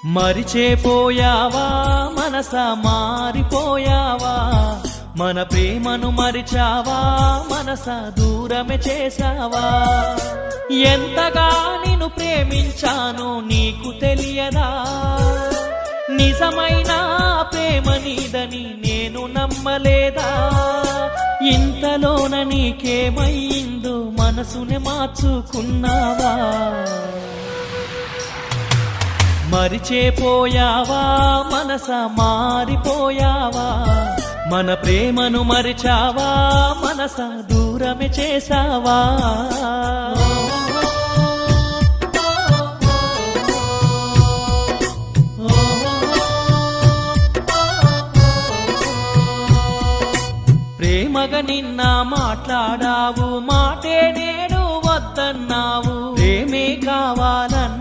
మరిచేపోయావా మనసా మారిపోయావా మన ప్రేమను మరిచావా మనసా దూరమే చేసావా ఎంతగా నిన్ను ప్రేమించానో నీకు తెలియదా నిజమైన ప్రేమ నీదని నేను నమ్మలేదా ఇంతలోన నీకేమైందో మనసుని మార్చుకున్నావా మరిచేపోయావా మనసా మారిపోయావా మన ప్రేమను మరిచావా మనసా దూరమే చేసావా ప్రేమగా నిన్న మాట్లాడావు మాటే నేను వద్దన్నావు ప్రేమే కావాలన్నా